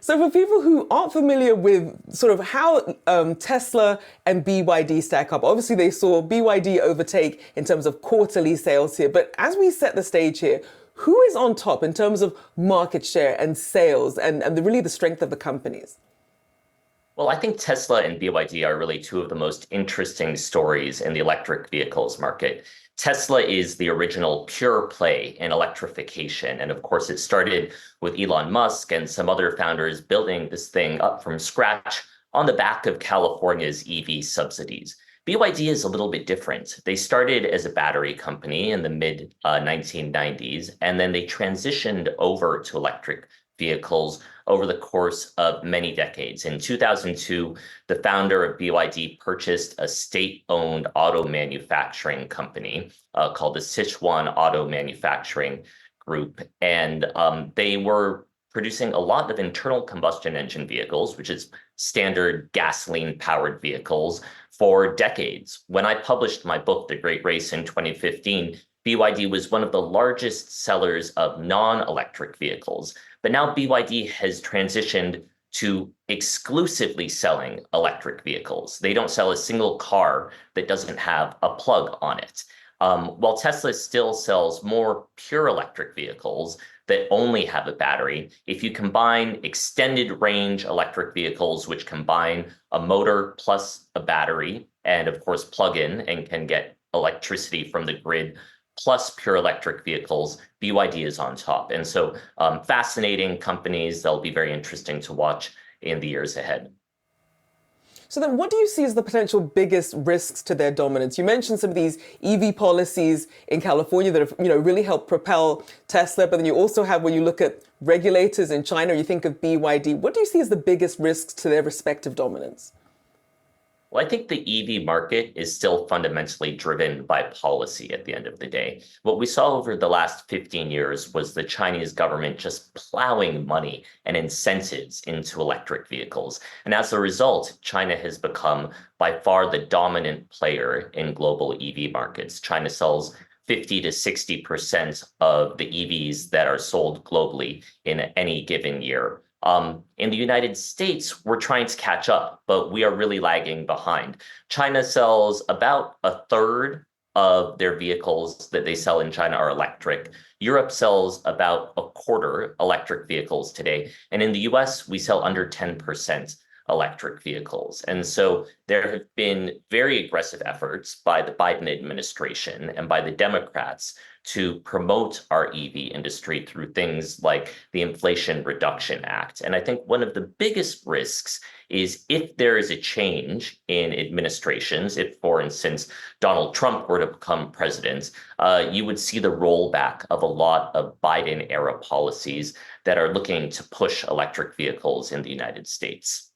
So for people who aren't familiar with sort of how Tesla and BYD stack up, obviously they saw BYD overtake in terms of quarterly sales here. But as we set the stage here, who is on top in terms of market share and sales and really the strength of the companies? Well, I think Tesla and BYD are really two of the most interesting stories in the electric vehicles market. Tesla is the original pure play in electrification. And of course, it started with Elon Musk and some other founders building this thing up from scratch on the back of California's EV subsidies. BYD is a little bit different. They started as a battery company in the mid 1990s, and then they transitioned over to electric vehicles over the course of many decades. In 2002, the founder of BYD purchased a state-owned auto manufacturing company called the Sichuan Auto Manufacturing Group. And they were producing a lot of internal combustion engine vehicles, which is standard gasoline-powered vehicles, for decades. When I published my book, The Great Race, in 2015, BYD was one of the largest sellers of non-electric vehicles. But now BYD has transitioned to exclusively selling electric vehicles. They don't sell a single car that doesn't have a plug on it. While Tesla still sells more pure electric vehicles that only have a battery, if you combine extended range electric vehicles, which combine a motor plus a battery, and of course plug in and can get electricity from the grid, plus pure electric vehicles, BYD is on top. And so fascinating companies. They'll be very interesting to watch in the years ahead. So then what do you see as the potential biggest risks to their dominance? You mentioned some of these EV policies in California that have, really helped propel Tesla, but then you also have, when you look at regulators in China, you think of BYD. What do you see as the biggest risks to their respective dominance? Well, I think the EV market is still fundamentally driven by policy at the end of the day. What we saw over the last 15 years was the Chinese government just plowing money and incentives into electric vehicles. And as a result, China has become by far the dominant player in global EV markets. China sells 50 to 60% of the EVs that are sold globally in any given year. In the United States, we're trying to catch up, but we are really lagging behind. China sells about a third of their vehicles that they sell in China are electric. Europe sells about a quarter electric vehicles today. And in the US, we sell under 10% electric vehicles. And so there have been very aggressive efforts by the Biden administration and by the Democrats to promote our EV industry through things like the Inflation Reduction Act. And I think one of the biggest risks is if there is a change in administrations, if, for instance, Donald Trump were to become president, you would see the rollback of a lot of Biden-era policies that are looking to push electric vehicles in the United States.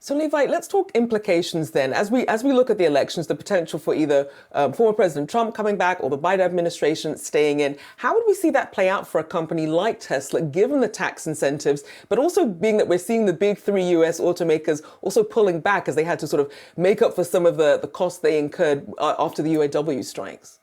So Levi, let's talk implications then. As we look at the elections, the potential for either former President Trump coming back or the Biden administration staying in, how would we see that play out for a company like Tesla, given the tax incentives, but also being that we're seeing the big three US automakers also pulling back as they had to sort of make up for some of the costs they incurred after the UAW strikes?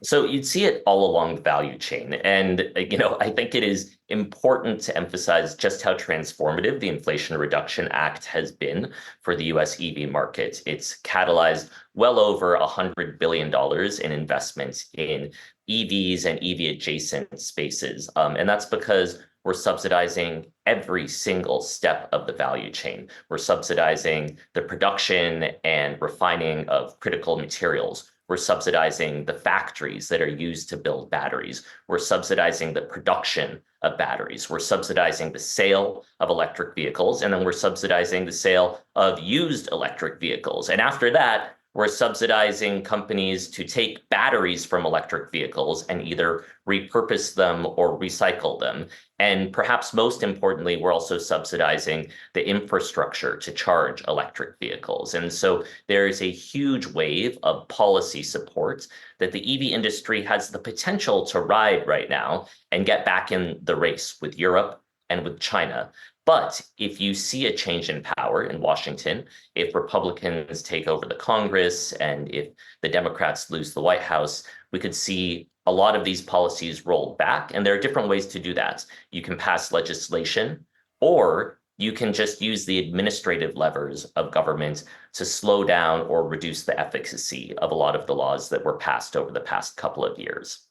So you'd see it all along the value chain. And, I think it is important to emphasize just how transformative the Inflation Reduction Act has been for the US EV market. It's catalyzed well over $100 billion in investments in EVs and EV adjacent spaces. And that's because we're subsidizing every single step of the value chain. We're subsidizing the production and refining of critical materials. We're subsidizing the factories that are used to build batteries. We're subsidizing the production of batteries. We're subsidizing the sale of electric vehicles, and then we're subsidizing the sale of used electric vehicles. And after that, we're subsidizing companies to take batteries from electric vehicles and either repurpose them or recycle them. And perhaps most importantly, we're also subsidizing the infrastructure to charge electric vehicles. And so there is a huge wave of policy support that the EV industry has the potential to ride right now and get back in the race with Europe and with China. But if you see a change in power in Washington, if Republicans take over the Congress and if the Democrats lose the White House, we could see a lot of these policies rolled back. And there are different ways to do that. You can pass legislation or you can just use the administrative levers of government to slow down or reduce the efficacy of a lot of the laws that were passed over the past couple of years.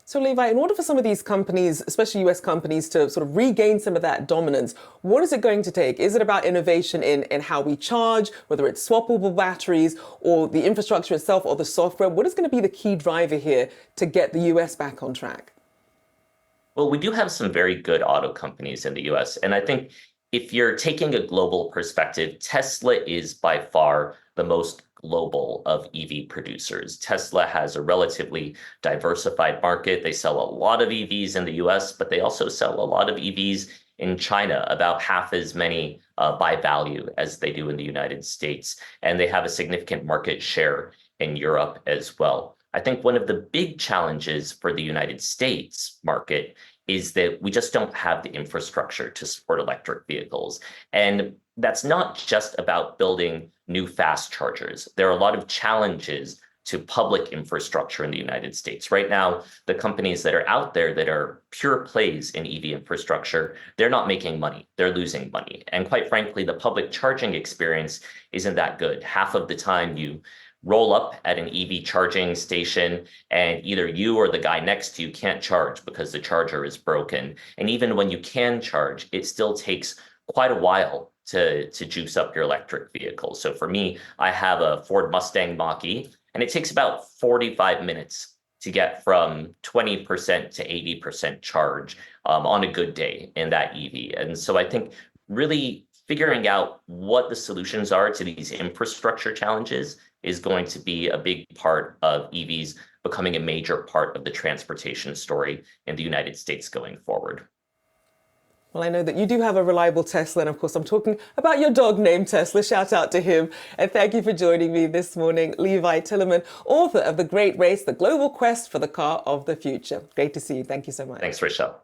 So, Levi, in order for some of these companies, especially US companies, to sort of regain some of that dominance, what is it going to take? Is it about innovation in how we charge, whether it's swappable batteries or the infrastructure itself or the software? What is going to be the key driver here to get the US back on track? Well, we do have some very good auto companies in the US. And I think if you're taking a global perspective, Tesla is by far the most global of EV producers. Tesla has a relatively diversified market. They sell a lot of EVs in the US, but they also sell a lot of EVs in China, about half as many by value as they do in the United States. And they have a significant market share in Europe as well. I think one of the big challenges for the United States market is that we just don't have the infrastructure to support electric vehicles. And that's not just about building new fast chargers. There are a lot of challenges to public infrastructure in the United States. Right now, the companies that are out there that are pure plays in EV infrastructure, they're not making money. They're losing money. And quite frankly, the public charging experience isn't that good. Half of the time you roll up at an EV charging station and either you or the guy next to you can't charge because the charger is broken. And even when you can charge, it still takes quite a while to juice up your electric vehicle. So for me, I have a Ford Mustang Mach-E, and it takes about 45 minutes to get from 20% to 80% charge on a good day in that EV. And so I think really figuring out what the solutions are to these infrastructure challenges is going to be a big part of EVs becoming a major part of the transportation story in the United States going forward. Well, I know that you do have a reliable Tesla, and of course, I'm talking about your dog named Tesla. Shout out to him. And thank you for joining me this morning, Levi Tillemann, author of The Great Race, the global quest for the car of the future. Great to see you. Thank you so much. Thanks, Rachelle.